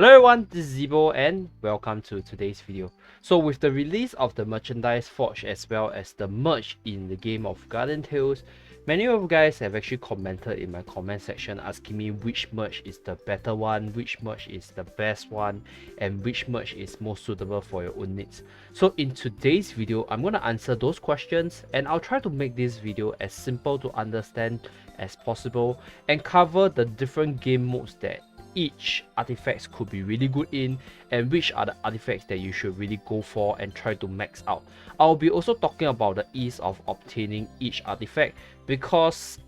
Hello everyone, this is Zibo and welcome to today's video. So with the release of the merchandise forge as well as the merch in the game of Garden Tales, many of you guys have actually commented in my comment section asking me which merch is the better one, which merch is the best one, and which merch is most suitable for your own needs. So in today's video, I'm going to answer those questions and I'll try to make this video as simple to understand as possible and cover the different game modes that each artifacts could be really good in and which are the artifacts that you should really go for and try to max out. I'll be also talking about the ease of obtaining each artifact because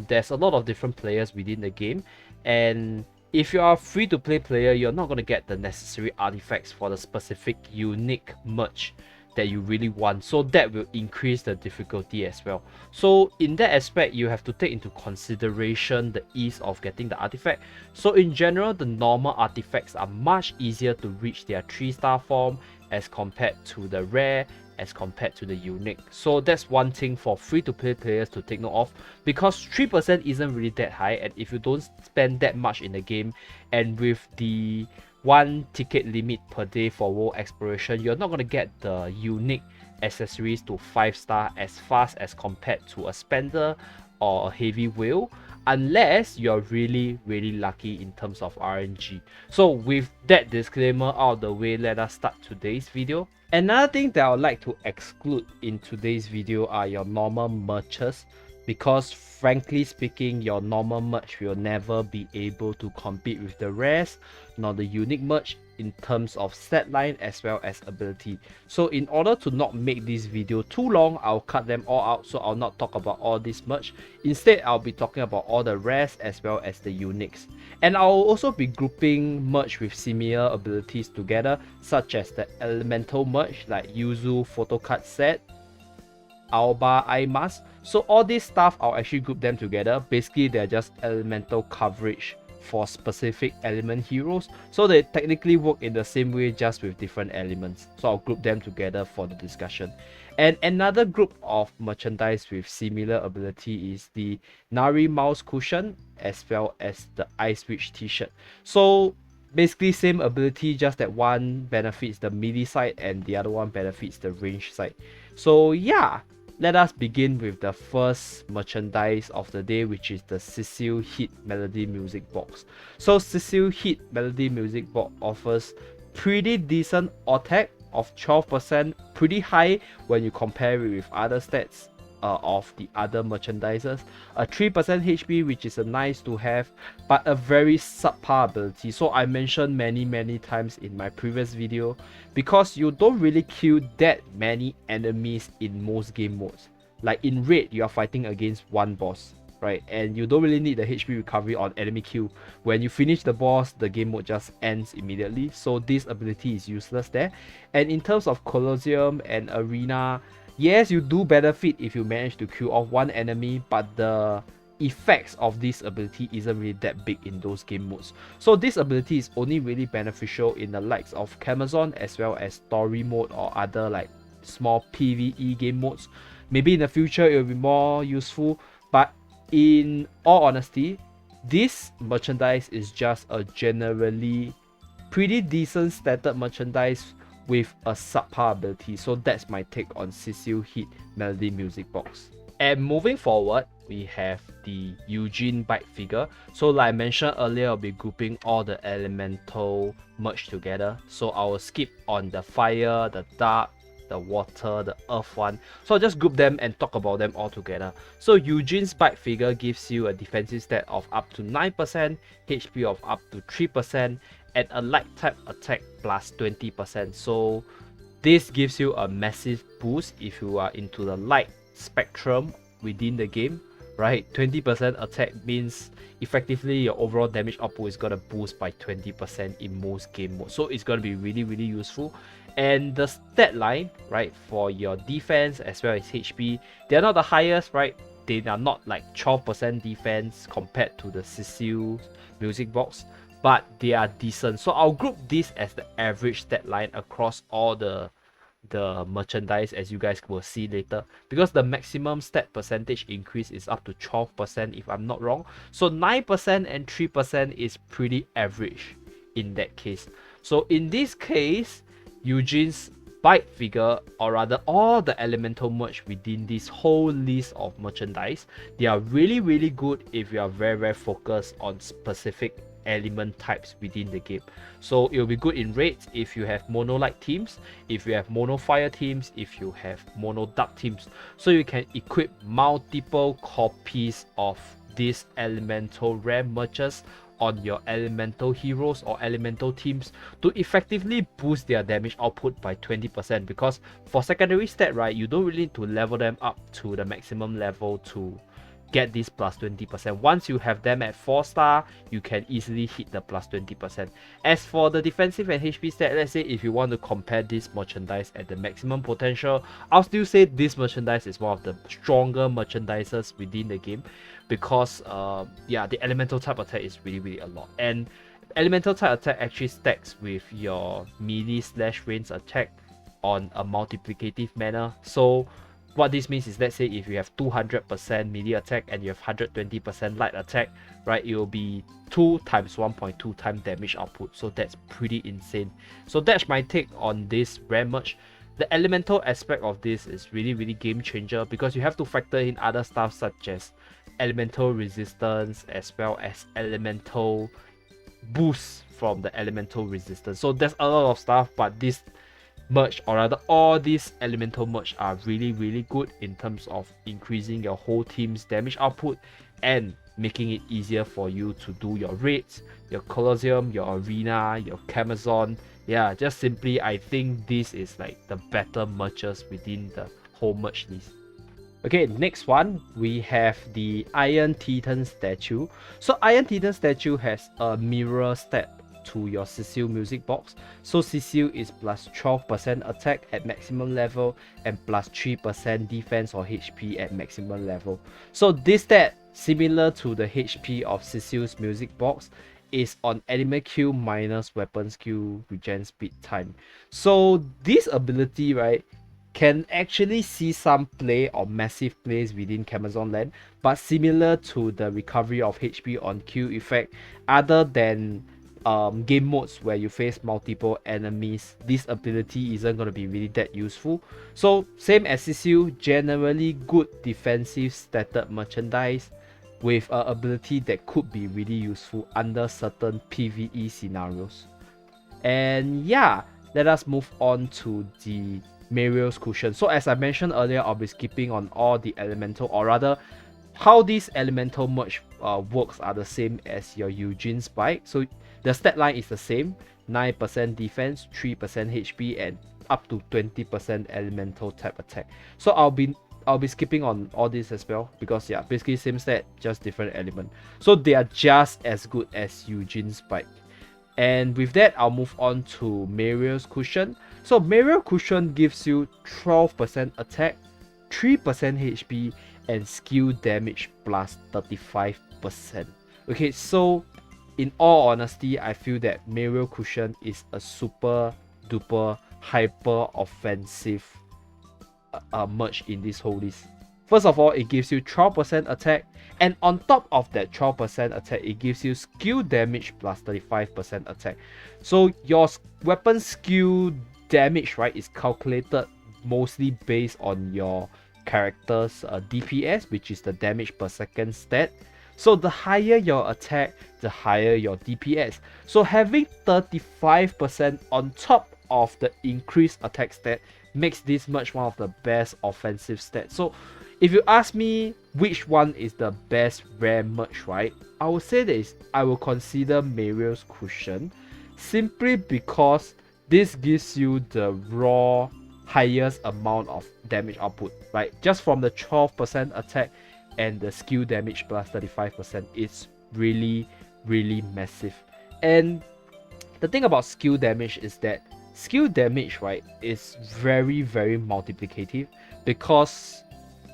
there's a lot of different players within the game, and if you are a free to play player, you're not going to get the necessary artifacts for the specific unique merch that you really want, so that will increase the difficulty as well. So in that aspect, you have to take into consideration the ease of getting the artifact. So in general, the normal artifacts are much easier to reach their 3-star form as compared to the rare, as compared to the unique. So that's one thing for free to play players to take note of, because 3% isn't really that high, and if you don't spend that much in the game, and with the 1 ticket limit per day for world exploration, you're not going to get the unique accessories to 5-star as fast as compared to a spender or a heavy whale, unless you're really lucky in terms of RNG. So with that disclaimer out of the way, let us start today's video. Another thing that I would like to exclude in today's video are your normal merches, because frankly speaking, your normal merch will never be able to compete with the rares nor the unique merch in terms of stat line as well as ability. So in order to not make this video too long, I'll cut them all out, so I'll not talk about all this merch. Instead, I'll be talking about all the rares as well as the uniques, and I'll also be grouping merch with similar abilities together, such as the elemental merch like Yuzu photo card set, Alba eye mask. So all this stuff, I'll actually group them together. Basically, they're just elemental coverage for specific element heroes, so they technically work in the same way, just with different elements. So I'll group them together for the discussion. And another group of merchandise with similar ability is the Nari mouse cushion as well as the Ice Witch t-shirt. So basically same ability, just that one benefits the melee side and the other one benefits the range side. So yeah, let us begin with the first merchandise of the day, which is the Cecil Hit Melody Music Box. So Cecil Hit Melody Music Box offers pretty decent attack of 12%, pretty high when you compare it with other stats of the other merchandises. A 3% HP, which is a nice to have, but a very subpar ability. So I mentioned many times in my previous video, because you don't really kill that many enemies in most game modes. Like in raid, you are fighting against one boss, right? And you don't really need the HP recovery on enemy kill. When you finish the boss, the game mode just ends immediately. So this ability is useless there. And in terms of Colosseum and Arena, yes, you do benefit if you manage to kill off one enemy, but the effects of this ability isn't really that big in those game modes. So this ability is only really beneficial in the likes of Camazon as well as story mode or other like small PvE game modes. Maybe in the future it will be more useful, but in all honesty, this merchandise is just a generally pretty decent stated merchandise with a subpar ability. So that's my take on Cecil Hit Melody Music Box. And moving forward, we have the Eugene bike figure. So like I mentioned earlier, I'll be grouping all the elemental merch together. So I will skip on the fire, the dark, the water, the earth one. So I'll just group them and talk about them all together. So Eugene's bike figure gives you a defensive stat of up to 9%, HP of up to 3%, and a light type attack plus 20%. So this gives you a massive boost if you are into the light spectrum within the game, right? 20% attack means effectively your overall damage output is gonna boost by 20% in most game modes. So it's gonna be really useful. And the stat line, right, for your defense as well as HP, they're not the highest, right? They are not like 12% defense compared to the Cecil Music Box, but they are decent. So I'll group this as the average stat line across all the merchandise, as you guys will see later, because the maximum stat percentage increase is up to 12% if I'm not wrong. So 9% and 3% is pretty average in that case. So in this case, Eugene's bike figure, or rather all the elemental merch within this whole list of merchandise, they are really good if you are very focused on specific element types within the game. So it will be good in raids if you have mono light teams, if you have mono fire teams, if you have mono dark teams, so you can equip multiple copies of these elemental rare merches on your elemental heroes or elemental teams to effectively boost their damage output by 20%, because for secondary stat, right, you don't really need to level them up to the maximum level to get this plus 20%. Once you have them at 4-star, you can easily hit the plus 20%. As for the defensive and HP stat, let's say if you want to compare this merchandise at the maximum potential, I'll still say this merchandise is one of the stronger merchandises within the game, because yeah, the elemental type attack is really a lot, and elemental type attack actually stacks with your melee / range attack on a multiplicative manner. So what this means is, let's say if you have 200% melee attack and you have 120% light attack, right, it will be 2 times 1.2 times damage output. So that's pretty insane. So that's my take on this rare merch. The elemental aspect of this is really game changer, because you have to factor in other stuff such as elemental resistance as well as elemental boost from the elemental resistance. So there's a lot of stuff, but this merch, or rather all these elemental merch, are really good in terms of increasing your whole team's damage output and making it easier for you to do your raids, your Colosseum, your arena, your Camazon. Yeah, just simply, I think this is like the better merches within the whole merch list. Okay, next one, we have the Iron Titan statue. So Iron Titan statue has a mirror stat to your Cecile music box. So Cecile is plus 12% attack at maximum level and plus 3% defense or HP at maximum level. So this stat, similar to the HP of Cecile's music box, is on enemy kill minus weapon skill regen speed time. So this ability, right, can actually see some play or massive plays within Camazon land, but similar to the recovery of HP on Q effect, other than game modes where you face multiple enemies, this ability isn't going to be really that useful. So same as Cecile, generally good defensive stated merchandise with an ability that could be really useful under certain PvE scenarios. And yeah, let us move on to the Mariel's cushion. So as I mentioned earlier, I'll be skipping on all the elemental, or rather how these elemental merch works are the same as your Eugene's bike. So the stat line is the same, 9% defense, 3% HP, and up to 20% elemental type attack. So I'll be skipping on all this as well, because yeah, basically same stat, just different element. So they are just as good as Eugene's bike. And with that, I'll move on to Mariel's cushion. So Mariel's cushion gives you 12% attack, 3% HP, and skill damage plus 35%. Okay, so in all honesty, I feel that Mariel's cushion is a super duper hyper offensive merch in this whole list. First of all, it gives you 12% attack, and on top of that 12% attack, it gives you skill damage plus 35% attack. So your weapon skill damage, right, is calculated mostly based on your character's DPS, which is the damage per second stat. So the higher your attack, the higher your DPS. So having 35% on top of the increased attack stat makes this merch one of the best offensive stats. So if you ask me which one is the best rare merch, right, I would say that I will consider Mariel's cushion, simply because this gives you the raw highest amount of damage output, right? Just from the 12% attack and the skill damage plus 35%, it's really massive. And the thing about skill damage is that skill damage, right, is very multiplicative, because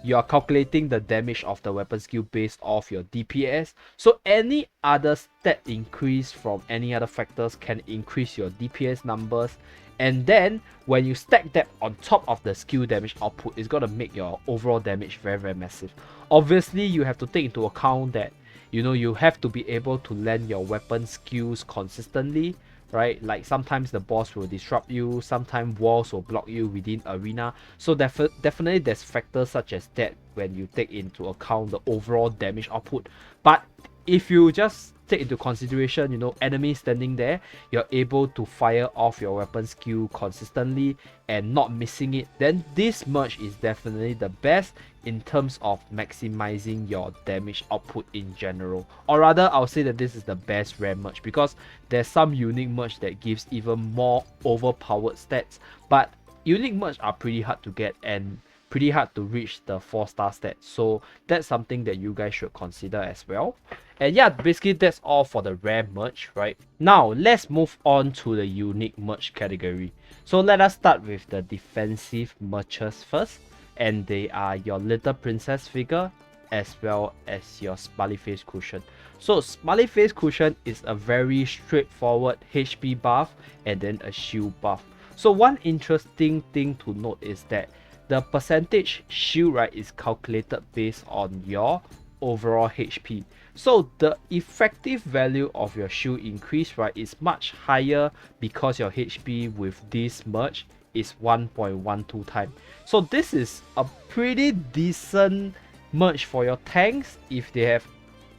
you are calculating the damage of the weapon skill based off your DPS. So any other stat increase from any other factors can increase your DPS numbers, and then when you stack that on top of the skill damage output, it's gonna make your overall damage very massive. Obviously, you have to take into account that, you know, you have to be able to land your weapon skills consistently, right? Like sometimes the boss will disrupt you, sometimes walls will block you within arena. So definitely there's factors such as that when you take into account the overall damage output. But if you just take into consideration, you know, enemies standing there, you're able to fire off your weapon skill consistently and not missing it, then this merge is definitely the best in terms of maximizing your damage output in general. Or rather, I'll say that this is the best rare merge, because there's some unique merge that gives even more overpowered stats, but unique merge are pretty hard to get and pretty hard to reach the 4-star stats. So that's something that you guys should consider as well. And yeah, basically that's all for the rare merge, right? Now let's move on to the unique merge category. So let us start with the defensive merges first, and they are your little princess figure as well as your smiley face cushion. So smiley face cushion is a very straightforward HP buff and then a shield buff. So one interesting thing to note is that the percentage shield, right, is calculated based on your overall HP. So the effective value of your shield increase, right, is much higher because your HP with this merge is 1.12 times. So this is a pretty decent merge for your tanks if they have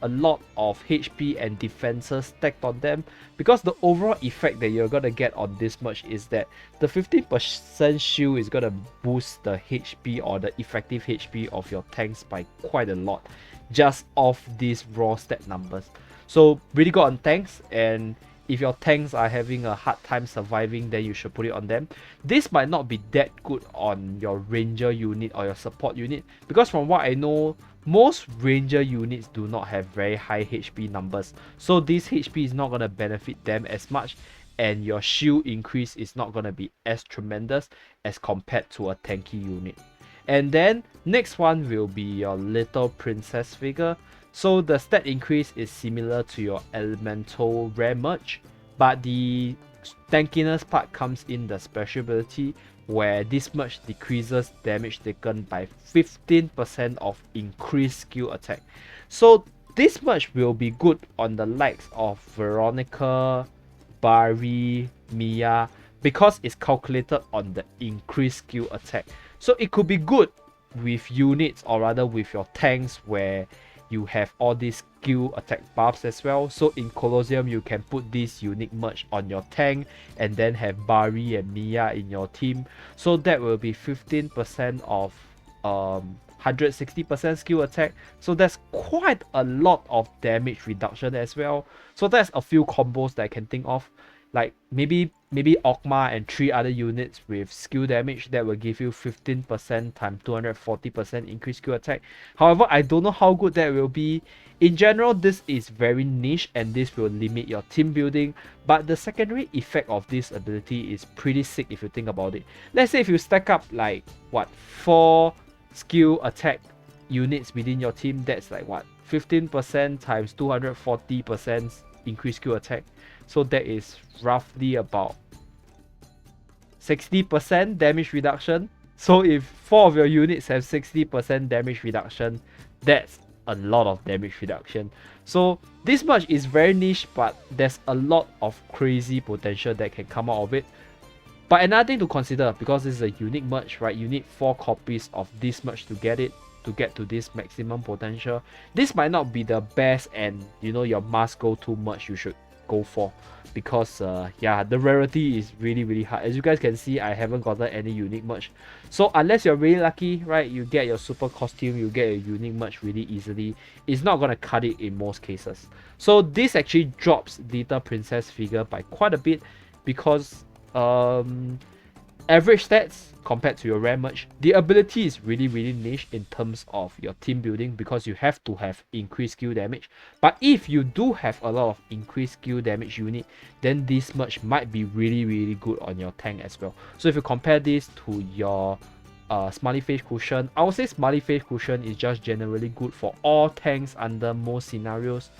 a lot of HP and defenses stacked on them, because the overall effect that you're gonna get on this merge is that the 15% shield is gonna boost the HP or the effective HP of your tanks by quite a lot just off these raw stat numbers. So really good on tanks, and if your tanks are having a hard time surviving, then you should put it on them. This might not be that good on your ranger unit or your support unit, because from what I know, most ranger units do not have very high HP numbers. So this HP is not going to benefit them as much, and your shield increase is not going to be as tremendous as compared to a tanky unit. And then next one will be your little princess figure. So the stat increase is similar to your elemental rare merge, but the tankiness part comes in the special ability, where this merge decreases damage taken by 15% of increased skill attack. So this merge will be good on the likes of Veronica, Bari, Mia, because it's calculated on the increased skill attack. So it could be good with units, or rather with your tanks, where you have all these skill attack buffs as well. So in Colosseum, you can put this unique merge on your tank and then have Bari and Mia in your team. So that will be 15% of 160% skill attack. So that's quite a lot of damage reduction as well. So that's a few combos that I can think of. Like maybe Ogma and 3 other units with skill damage that will give you 15% times 240% increased skill attack. However, I don't know how good that will be. In general, this is very niche and this will limit your team building, but the secondary effect of this ability is pretty sick if you think about it. Let's say if you stack up like what, 4 skill attack units within your team, that's like what, 15% times 240% increased skill attack. So that is roughly about 60% damage reduction. So if 4 of your units have 60% damage reduction, that's a lot of damage reduction. So this much is very niche, but there's a lot of crazy potential that can come out of it. But another thing to consider, because this is a unique merge, right? You need 4 copies of this merge to get it, to get to this maximum potential. This might not be the best and, you know, your must go to merge you should go for, because yeah, the rarity is really hard. As you guys can see, I haven't gotten any unique merge. So unless you're really lucky, right, you get your super costume, you get a unique merge really easily, it's not gonna cut it in most cases. So this actually drops Little Princess figure by quite a bit, because average stats compared to your rare merge, the ability is really niche in terms of your team building, because you have to have increased skill damage. But if you do have a lot of increased skill damage unit, then this merge might be really good on your tank as well. So if you compare this to your Smiley Face Cushion, I would say Smiley Face Cushion is just generally good for all tanks under most scenarios.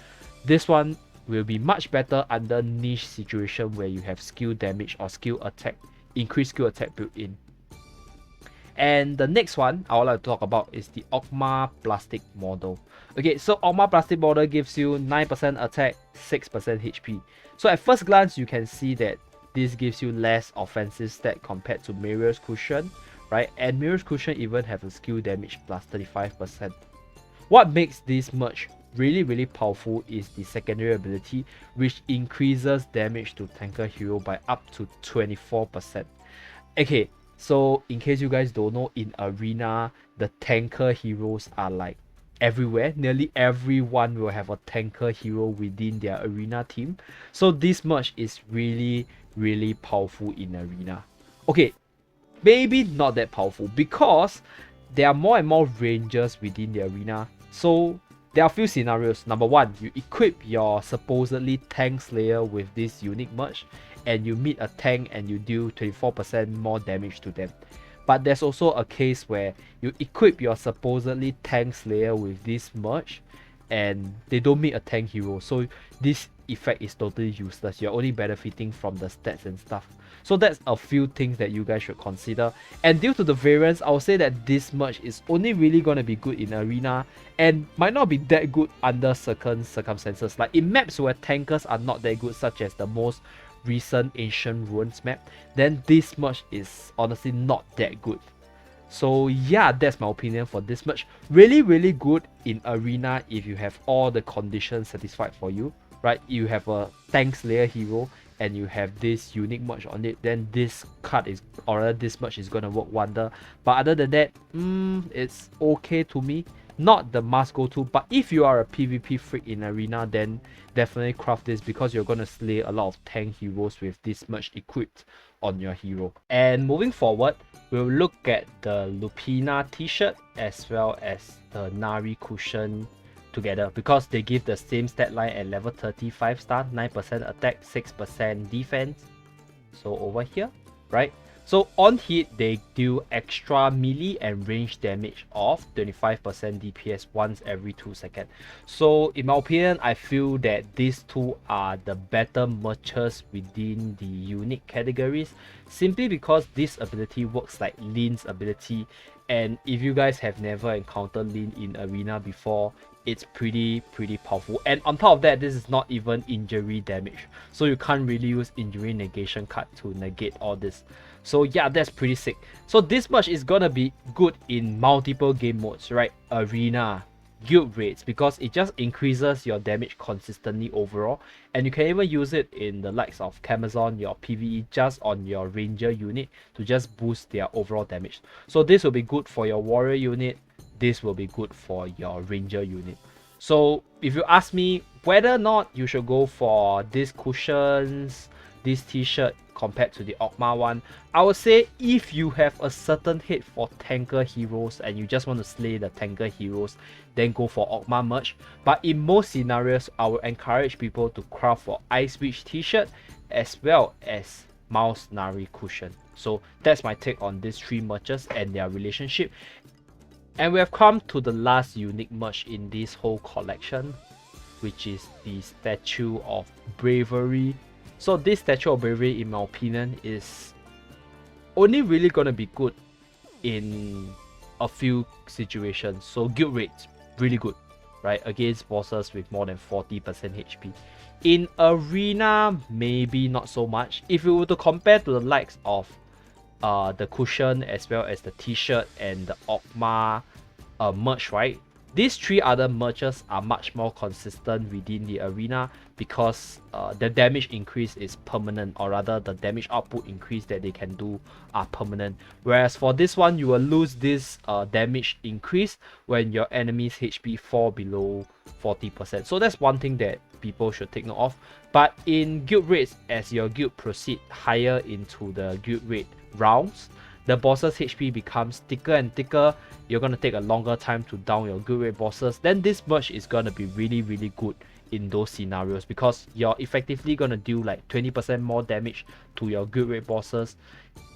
This one will be much better under niche situation where you have skill damage or skill attack, increased skill attack built in. And the next one I would like to talk about is the Ogma Plastic model. Okay, so Ogma Plastic model gives you 9% attack, 6% HP. So at first glance, you can see that this gives you less offensive stat compared to Mirror's Cushion, right? And Mirror's Cushion even have a skill damage plus 35%. What makes this merge really powerful is the secondary ability, which increases damage to tanker hero by up to 24%. Okay, so in case you guys don't know, in arena the tanker heroes are like everywhere. Nearly everyone will have a tanker hero within their arena team, so this merge is really powerful in arena. Okay, maybe not that powerful because there are more and more rangers within the arena. So there are a few scenarios. Number one, you equip your supposedly tank slayer with this unique merge and you meet a tank and you deal 24% more damage to them. But there's also a case where you equip your supposedly tank slayer with this merge and they don't meet a tank hero, so this effect is totally useless. You're only benefiting from the stats and stuff. So that's a few things that you guys should consider. And due to the variance, I'll say that this merge is only really going to be good in arena and might not be that good under certain circumstances. Like in maps where tankers are not that good, such as the most recent Ancient Ruins map, then this merge is honestly not that good. So yeah, that's my opinion for this merge. Really good in arena if you have all the conditions satisfied for you, right? You have a tank slayer hero and you have this unique merge on it, then this card is, or this merge is gonna work wonder. But other than that, it's okay to me. Not the must go to, but if you are a PvP freak in arena, then definitely craft this because you're gonna slay a lot of tank heroes with this merge equipped on your hero. And moving forward, we'll look at the Lupina t-shirt as well as the Nari cushion together because they give the same stat line at level 35 star, 9% attack, 6% defense. So over here, right? So on hit, they deal extra melee and range damage of 25% DPS once every 2 seconds. So in my opinion, I feel that these two are the better merchants within the unique categories, simply because this ability works like Lin's ability. And if you guys have never encountered Lin in arena before, it's pretty powerful. And on top of that, this is not even injury damage, so you can't really use injury negation card to negate all this. So yeah, that's pretty sick. So this much is gonna be good in multiple game modes, right? Arena, guild raids, because it just increases your damage consistently overall, and you can even use it in the likes of Camazon, your PvE, just on your ranger unit to just boost their overall damage. So this will be good for your warrior unit, this will be good for your ranger unit. So if you ask me whether or not you should go for these cushions, this t-shirt compared to the Ogma one, I would say if you have a certain hate for tanker heroes and you just want to slay the tanker heroes, then go for Ogma merch. But in most scenarios, I will encourage people to craft for Ice Witch t-shirt as well as Mouse Nari cushion. So that's my take on these three merches and their relationship. And we have come to the last unique merch in this whole collection, which is the Statue of Bravery. So this Statue of Bravery, in my opinion, is only really gonna be good in a few situations. So guild raids, really good, right? Against bosses with more than 40% HP. In arena, maybe not so much. If you were to compare to the likes of the cushion as well as the t-shirt and the Ogma merch, right? These three other merches are much more consistent within the arena because the damage increase is permanent, or rather the damage output increase that they can do are permanent. Whereas for this one, you will lose this damage increase when your enemy's HP fall below 40%. So that's one thing that people should take note of. But in guild raids, as your guild proceed higher into the guild raid rounds, the boss's HP becomes thicker and thicker. You're gonna take a longer time to down your guild raid bosses. Then this merch is gonna be really good in those scenarios because you're effectively gonna do like 20% more damage to your guild raid bosses.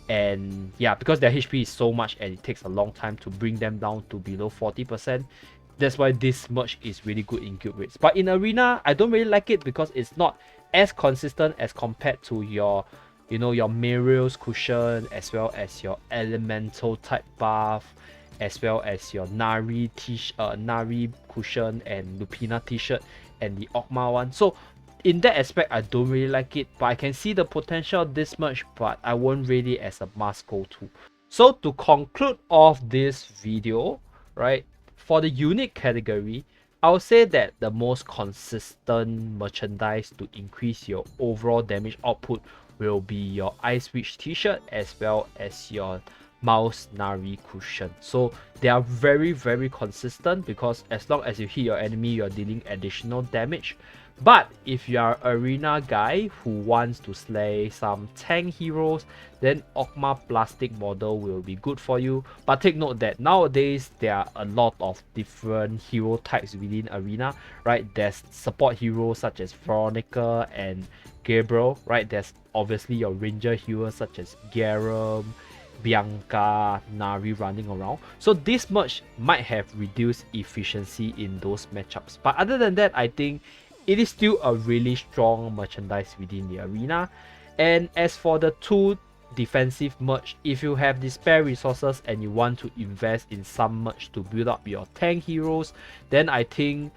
And yeah, because their HP is so much and it takes a long time to bring them down to below 40%. That's why this merch is really good in guild raids. But in arena, I don't really like it because it's not as consistent as compared to your you know, your Muriel's cushion, as well as your elemental type buff, as well as your Nari Nari cushion and Lupina t-shirt and the Ogma one. So in that aspect, I don't really like it, but I can see the potential this much, but I won't really as a must go to. So to conclude off this video, right, for the unique category, I would say that the most consistent merchandise to increase your overall damage output will be your Ice Witch t-shirt as well as your Mouse Nari cushion. So they are very consistent, because as long as you hit your enemy, you're dealing additional damage. But if you are an arena guy who wants to slay some tank heroes, then Ogma plastic model will be good for you. But take note that nowadays there are a lot of different hero types within arena, right? There's support heroes such as Veronica and Gabriel, right? There's obviously your ranger heroes such as Garam, Bianca, Nari running around. So this merch might have reduced efficiency in those matchups. But other than that, I think it is still a really strong merchandise within the arena. And as for the two defensive merch, if you have the spare resources and you want to invest in some merch to build up your tank heroes, then I think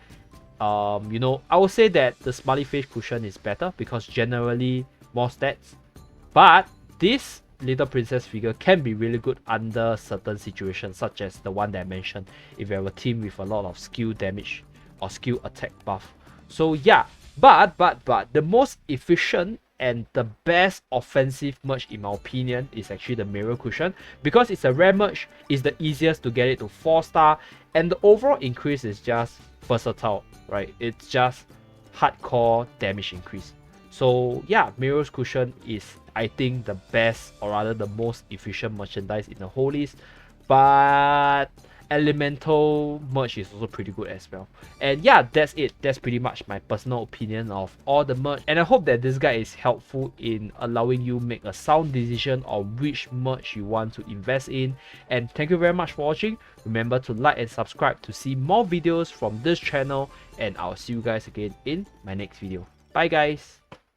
you know, I would say that the Smiley Face cushion is better because generally more stats. But this little princess figure can be really good under certain situations, such as the one that I mentioned, if you have a team with a lot of skill damage or skill attack buff. So yeah, but the most efficient and the best offensive merch in my opinion is actually the Mirror Cushion, because it's a rare merch, it's the easiest to get it to 4-star, and the overall increase is just versatile, right? It's just hardcore damage increase. So yeah, Mirror's Cushion is, I think, the best, or rather the most efficient merchandise in the whole list. But Elemental merch is also pretty good as well. And yeah, that's it. That's pretty much my personal opinion of all the merch. And I hope that this guide is helpful in allowing you make a sound decision on which merch you want to invest in. And thank you very much for watching. Remember to like and subscribe to see more videos from this channel. And I'll see you guys again in my next video. Bye guys.